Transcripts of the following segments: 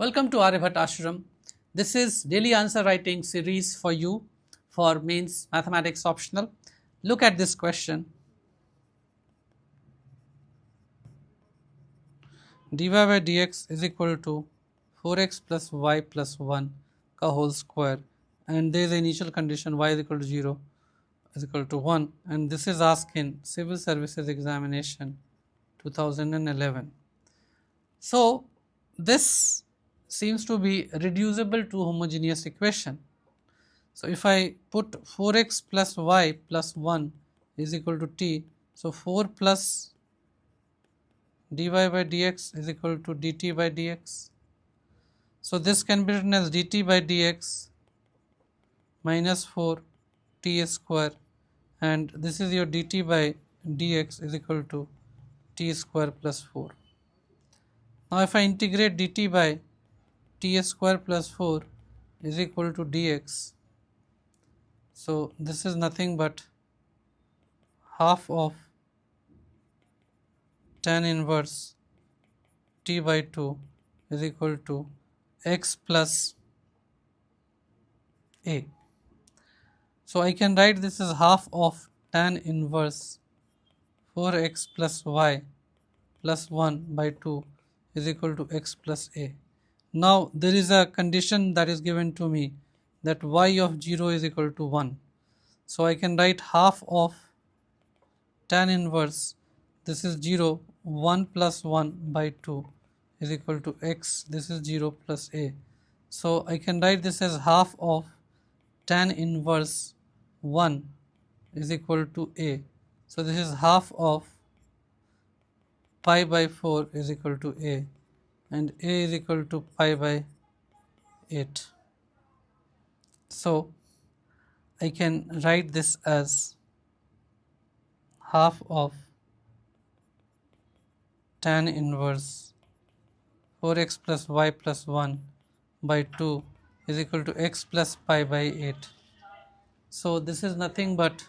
Welcome to Aryabhata Ashram. This is daily answer writing series for you for mains mathematics optional. Look at this question. dy by dx is equal to 4x plus y plus 1 ka whole square, and there is the initial condition y is equal to 0 is equal to 1, and this is asked in Civil Services Examination 2011. So this seems to be reducible to homogeneous equation. So if I put 4x plus y plus 1 is equal to t, so 4 plus dy by dx is equal to dt by dx. So this can be written as dt by dx minus 4 t square, and this is your dt by dx is equal to t square plus 4. Now if I integrate dt by t square plus 4 is equal to dx, so this is nothing but half of tan inverse t by 2 is equal to x plus a. So I can write this as half of tan inverse 4x plus y plus 1 by 2 is equal to x plus a. Now there is a condition that is given to me that y of 0 is equal to 1. So I can write half of tan inverse, this is 0, 1 plus 1 by 2 is equal to x, this is 0 plus a. So I can write this as half of tan inverse 1 is equal to a. So this is half of pi by 4 is equal to a, and a is equal to pi by 8. So I can write this as half of tan inverse 4x plus y plus 1 by 2 is equal to x plus pi by 8. So this is nothing but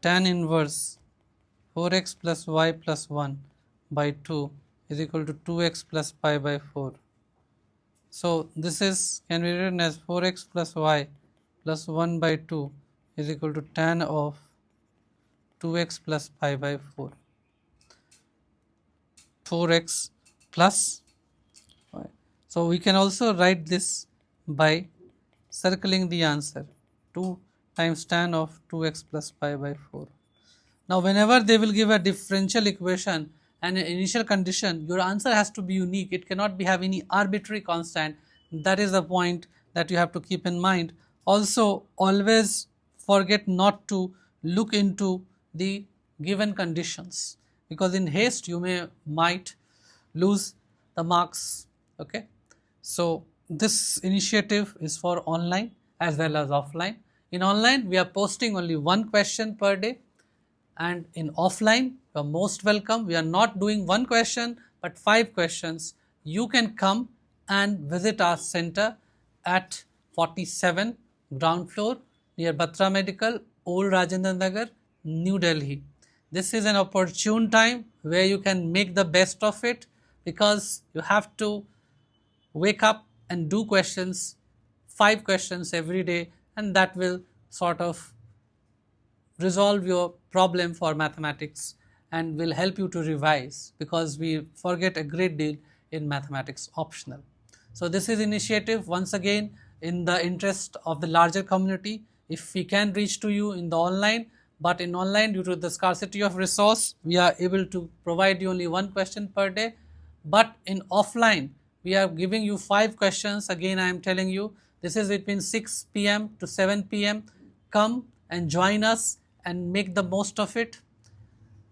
tan inverse 4x plus y plus 1 by 2 is equal to 2x plus pi by 4. So this is can be written as 4x plus y plus 1 by 2 is equal to tan of 2x plus pi by 4. 4x plus y. So we can also write this by circling the answer, 2 times tan of 2x plus pi by 4. Now whenever they will give a differential equation and an initial condition, your answer has to be unique. It cannot have any arbitrary constant. That is the point that you have to keep in mind. Also, always forget not to look into the given conditions, because in haste you might lose the marks. Okay. So this initiative is for online as well as offline. In online we are posting only one question per day, and in offline you are most welcome. We are not doing one question but 5 questions. You can come and visit our center at 47 ground floor near Batra Medical, Old Rajendra Nagar, New Delhi. This is an opportune time where you can make the best of it, because you have to wake up and do questions, 5 questions every day, and that will sort of resolve your problem for mathematics and will help you to revise, because we forget a great deal in mathematics optional. So this is initiative once again in the interest of the larger community. If we can reach to you in the online, but in online due to the scarcity of resource we are able to provide you only one question per day, but in offline we are giving you 5 questions. Again I am telling you, this is between 6 p.m. to 7 p.m. Come and join us and make the most of it.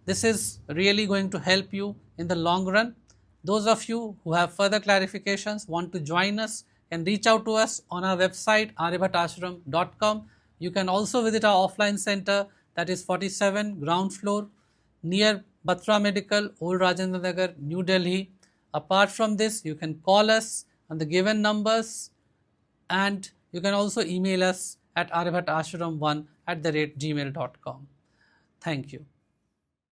This is really going to help you in the long run. Those of you who have further clarifications, want to join us, can reach out to us on our website aryabhataashram.com. You can also visit our offline center, that is 47 ground floor near Batra Medical, Old Rajendra Nagar, New Delhi. Apart from this, you can call us on the given numbers, and you can also email us at aryabhataashram1@gmail.com. Thank you.